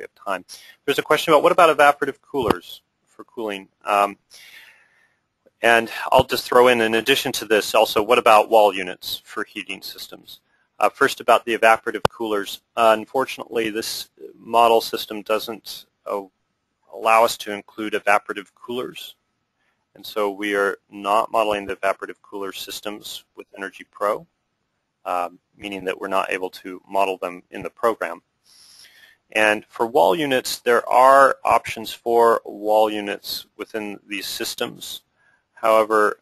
we have time. There's a question about what about evaporative coolers for cooling? And I'll just throw in addition to this, also, what about wall units for heating systems? First, about the evaporative coolers. Unfortunately, this model system doesn't allow us to include evaporative coolers. And so we are not modeling the evaporative cooler systems with EnergyPro, meaning that we're not able to model them in the program. And for wall units, there are options for wall units within these systems. However,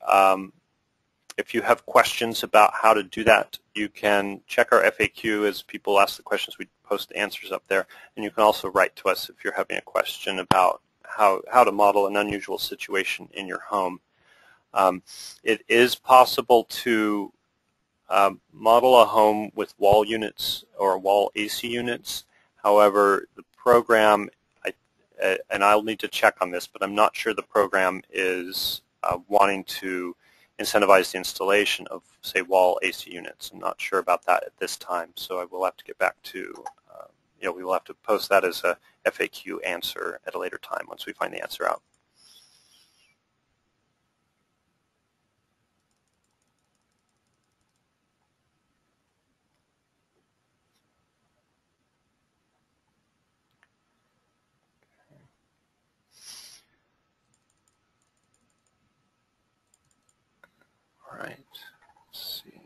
if you have questions about how to do that, you can check our FAQ as people ask the questions. We post the answers up there. And you can also write to us if you're having a question about how to model an unusual situation in your home. It is possible to model a home with wall units or wall AC units. However, the program, and I'll need to check on this, but I'm not sure the program is wanting to incentivize the installation of, say, wall AC units. I'm not sure about that at this time, so I will have to get back to, we will have to post that as a FAQ answer at a later time once we find the answer out. All right, let's see.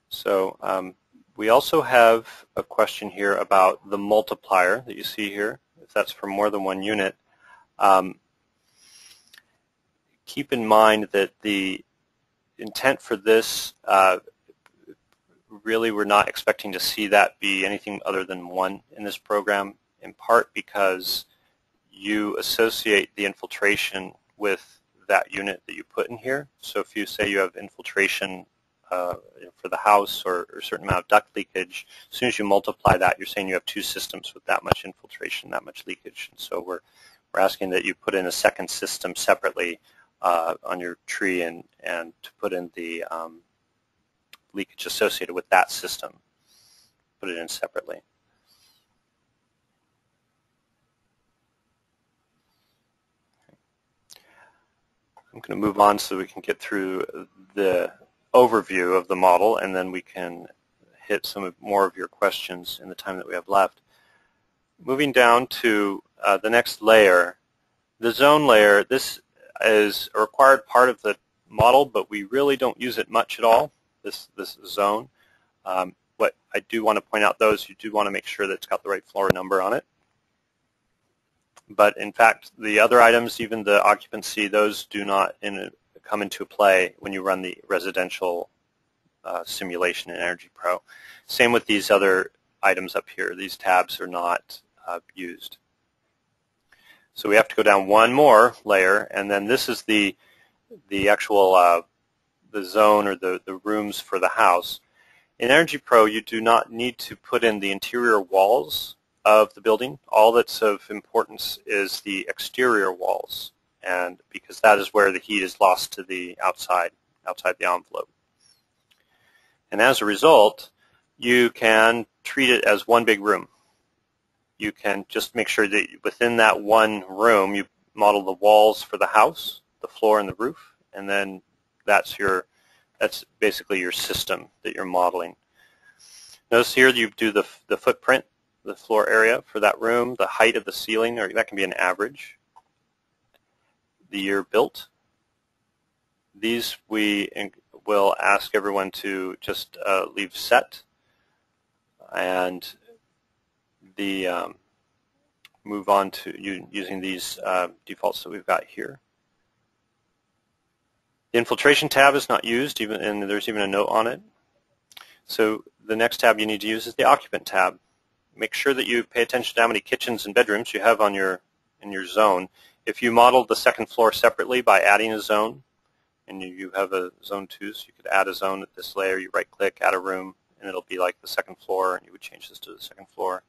So we also have a question here about the multiplier that you see here, if that's for more than one unit. Keep in mind that the intent for this, really we're not expecting to see that be anything other than one in this program, in part because you associate the infiltration with that unit that you put in here. So if you say you have infiltration for the house or a certain amount of duct leakage, as soon as you multiply that, you're saying you have two systems with that much infiltration, that much leakage. And so we're asking that you put in a second system separately on your tree and to put in the leakage associated with that system. Put it in separately. I'm going to move on so we can get through the overview of the model, and then we can hit some more of your questions in the time that we have left. Moving down to the next layer, the zone layer. This is a required part of the model, but we really don't use it much at all, this zone. What I do want to point out, though, is you do want to make sure that it's got the right floor number on it. But in fact, the other items, even the occupancy, those do not come into play when you run the residential simulation in EnergyPro. Same with these other items up here. These tabs are not used. So we have to go down one more layer, and then this is the actual the zone or the rooms for the house. In EnergyPro, you do not need to put in the interior walls of the building. All that's of importance is the exterior walls, and because that is where the heat is lost to the outside the envelope. And as a result, you can treat it as one big room. You can just make sure that within that one room you model the walls for the house, the floor and the roof, and then that's basically your system that you're modeling. Notice here you do the footprint, the floor area for that room, the height of the ceiling, or that can be an average, the year built. These we will ask everyone to just leave set, and move on to using these defaults that we've got here. The infiltration tab is not used, and there's even a note on it. So the next tab you need to use is the occupant tab. Make sure that you pay attention to how many kitchens and bedrooms you have in your zone. If you modeled the second floor separately by adding a zone, and you have a zone 2, so you could add a zone at this layer, you right-click, add a room, and it'll be like the second floor, and you would change this to the second floor.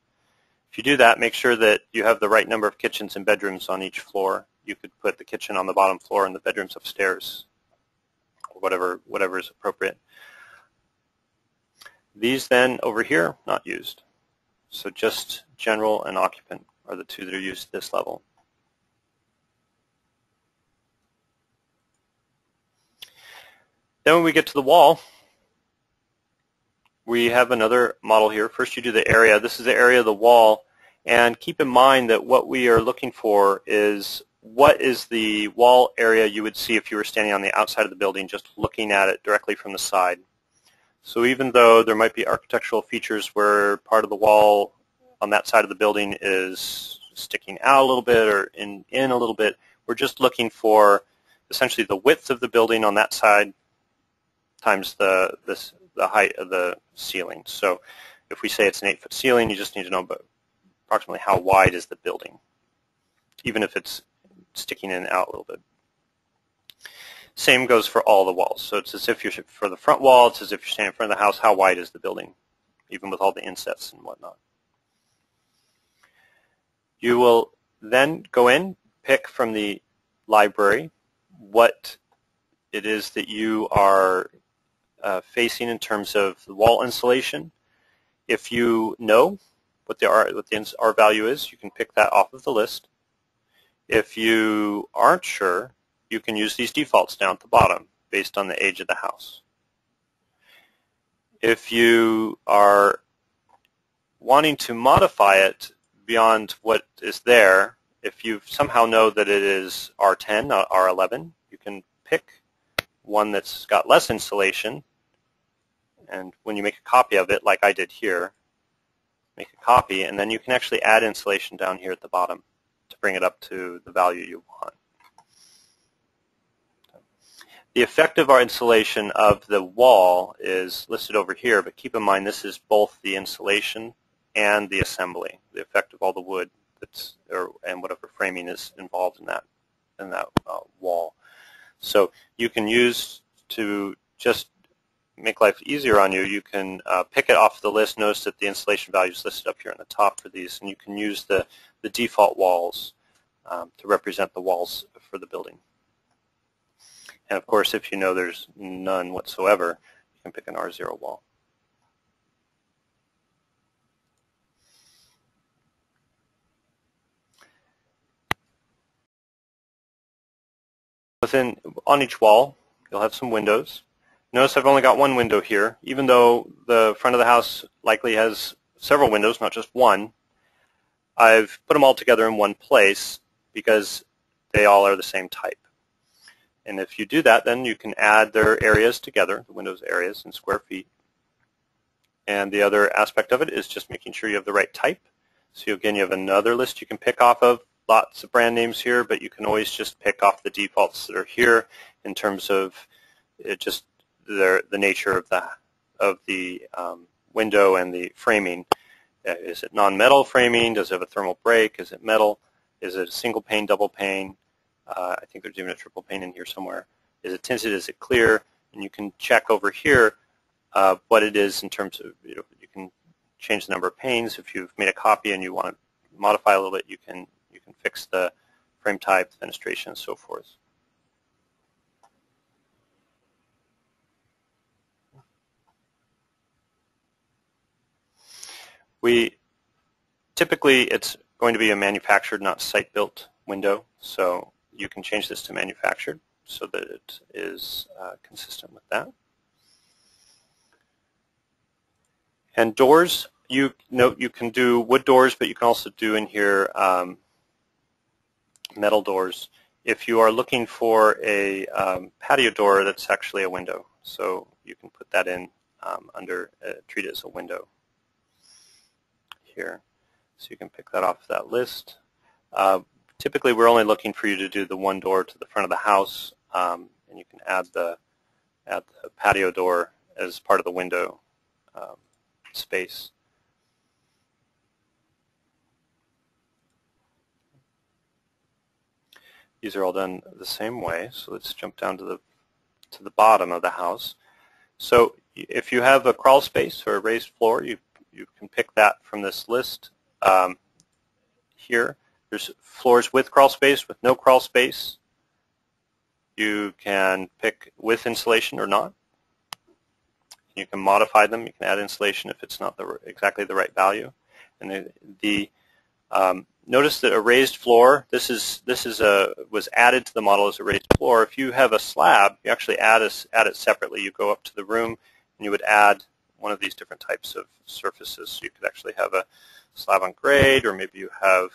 If you do that, make sure that you have the right number of kitchens and bedrooms on each floor. You could put the kitchen on the bottom floor and the bedrooms upstairs, or whatever is appropriate. These then over here, not used. So just general and occupant are the two that are used at this level. Then when we get to the wall, we have another model here. First you do the area. This is the area of the wall. And keep in mind that what we are looking for is what is the wall area you would see if you were standing on the outside of the building just looking at it directly from the side. So even though there might be architectural features where part of the wall on that side of the building is sticking out a little bit or in a little bit, we're just looking for essentially the width of the building on that side times the height of the ceiling. So if we say it's an 8-foot ceiling, you just need to know about approximately how wide is the building, even if it's sticking in and out a little bit. Same goes for all the walls. So it's as if you're, for the front wall, it's as if you're standing in front of the house, how wide is the building, even with all the insets and whatnot. You will then go in, pick from the library what it is that you are facing in terms of the wall insulation. If you know what the R value is, you can pick that off of the list. If you aren't sure, you can use these defaults down at the bottom based on the age of the house. If you are wanting to modify it beyond what is there, if you somehow know that it is R10, not R11, you can pick one that's got less insulation, and when you make a copy of it, like I did here, make a copy, and then you can actually add insulation down here at the bottom to bring it up to the value you want. The effective insulation of the wall is listed over here, but keep in mind this is both the insulation and the assembly, the effect of all the wood and whatever framing is involved in that wall. So you can use, to just make life easier on you, you can pick it off the list. Notice that the insulation value is listed up here on the top for these, and you can use the default walls to represent the walls for the building. And of course, if you know there's none whatsoever, you can pick an R0 wall. On each wall, you'll have some windows. Notice I've only got one window here, even though the front of the house likely has several windows, not just one. I've put them all together in one place because they all are the same type. And if you do that, then you can add their areas together, the windows areas in square feet. And the other aspect of it is just making sure you have the right type. So again, you have another list you can pick off of. Lots of brand names here, but you can always just pick off the defaults that are here in terms of just the nature of the window and the framing. Is it non-metal framing? Does it have a thermal break? Is it metal? Is it a single pane, double pane? I think there's even a triple pane in here somewhere. Is it tinted? Is it clear? And you can check over here what it is in terms of, you can change the number of panes. If you've made a copy and you want to modify a little bit, you can fix the frame type, the fenestration, and so forth. Typically, it's going to be a manufactured, not site-built window, so you can change this to manufactured so that it is consistent with that. And doors, you can do wood doors, but you can also do in here metal doors. If you are looking for a patio door, that's actually a window, so you can put that in treat it as a window here. So you can pick that off that list. Typically, we're only looking for you to do the one door to the front of the house, and you can add the patio door as part of the window space. These are all done the same way. So let's jump down to the bottom of the house. So if you have a crawl space or a raised floor, you can pick that from this list. here. There's floors with crawl space, with no crawl space. You can pick with insulation or not. You can modify them. You can add insulation if it's not exactly the right value. And notice that a raised floor. This was added to the model as a raised floor. If you have a slab, you actually add it separately. You go up to the room and you would add one of these different types of surfaces. So you could actually have a slab on grade, or maybe you have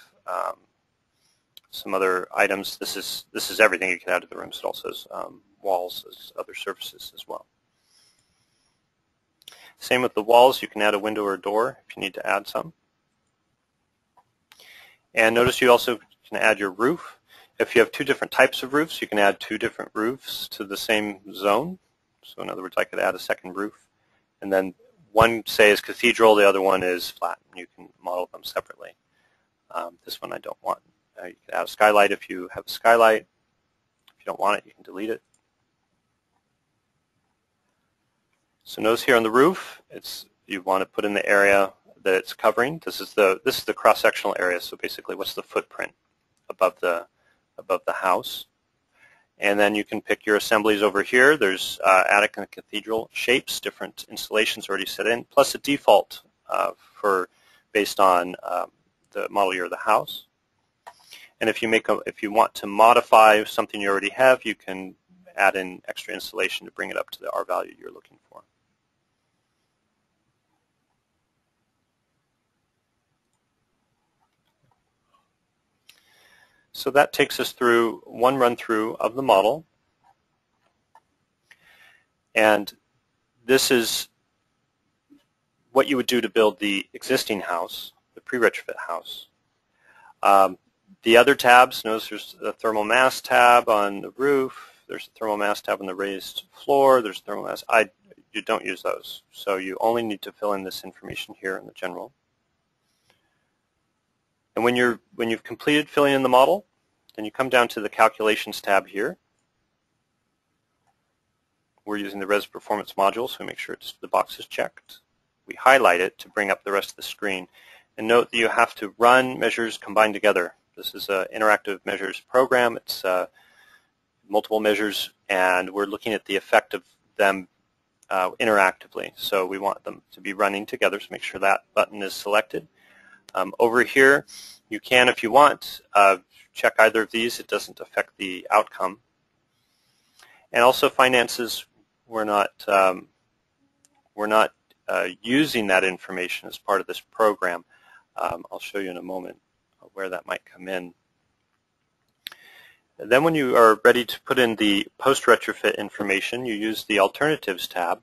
some other items. This is everything you can add to the room. So it also has walls as other surfaces as well. Same with the walls. You can add a window or a door if you need to add some. And notice you also can add your roof. If you have two different types of roofs, you can add two different roofs to the same zone. So in other words, I could add a second roof. And then one, say, is cathedral, the other one is flat. And you can model them separately. This one I don't want. You can add a skylight if you have a skylight. If you don't want it, you can delete it. So notice here on the roof, you want to put in the area that it's covering. This is the cross-sectional area. So basically, what's the footprint above the house? And then you can pick your assemblies over here. There's attic and cathedral shapes, different installations already set in, plus a default based on the model year of the house. And if you want to modify something you already have, you can add in extra insulation to bring it up to the R value you're looking for. So that takes us through one run-through of the model. And this is what you would do to build the existing house, the pre-retrofit house. The other tabs, notice there's a thermal mass tab on the roof. There's a thermal mass tab on the raised floor. There's a thermal mass. You don't use those. So you only need to fill in this information here in the general. And when you've completed filling in the model, then you come down to the Calculations tab here. We're using the Res Performance module, so we make sure the box is checked. We highlight it to bring up the rest of the screen. And note that you have to run measures combined together. This is an interactive measures program. It's multiple measures, and we're looking at the effect of them interactively. So we want them to be running together, so make sure that button is selected. Over here, you can, if you want, check either of these. It doesn't affect the outcome. And also finances, we're not using that information as part of this program. I'll show you in a moment where that might come in. And then when you are ready to put in the post-retrofit information, you use the Alternatives tab.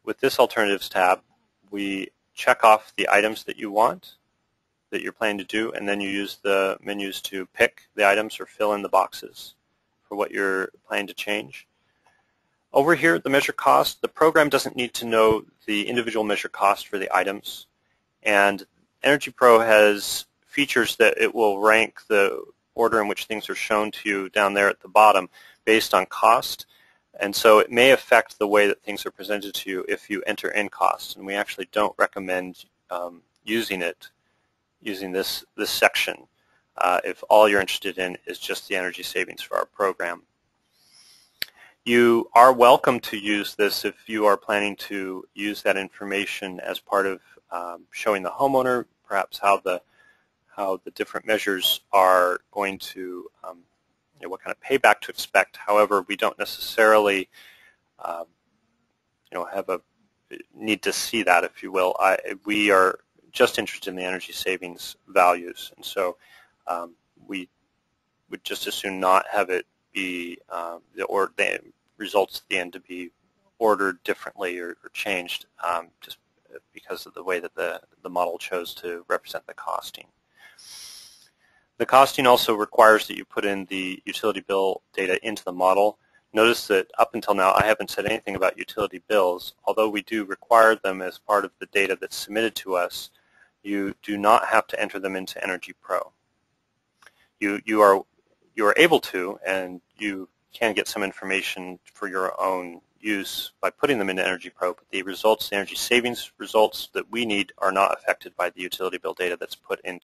With this Alternatives tab, we check off the items that you want, that you're planning to do, and then you use the menus to pick the items or fill in the boxes for what you're planning to change. Over here, the measure cost, the program doesn't need to know the individual measure cost for the items, and EnergyPro has features that it will rank the order in which things are shown to you down there at the bottom based on cost, and so it may affect the way that things are presented to you if you enter in cost, and we actually don't recommend using this section if all you're interested in is just the energy savings for our program. You are welcome to use this if you are planning to use that information as part of showing the homeowner perhaps how the different measures are going to, what kind of payback to expect. However, we don't necessarily need to see that, if you will. We are just interested in the energy savings values, and so we would just as soon not have it be the results at the end to be ordered differently or changed just because of the way that the model chose to represent the costing. The costing also requires that you put in the utility bill data into the model. Notice that up until now I haven't said anything about utility bills. Although we do require them as part of the data that's submitted to us, you do not have to enter them into EnergyPro. You are able to, and you can get some information for your own use by putting them into EnergyPro, but the results, the energy savings results that we need are not affected by the utility bill data that's put into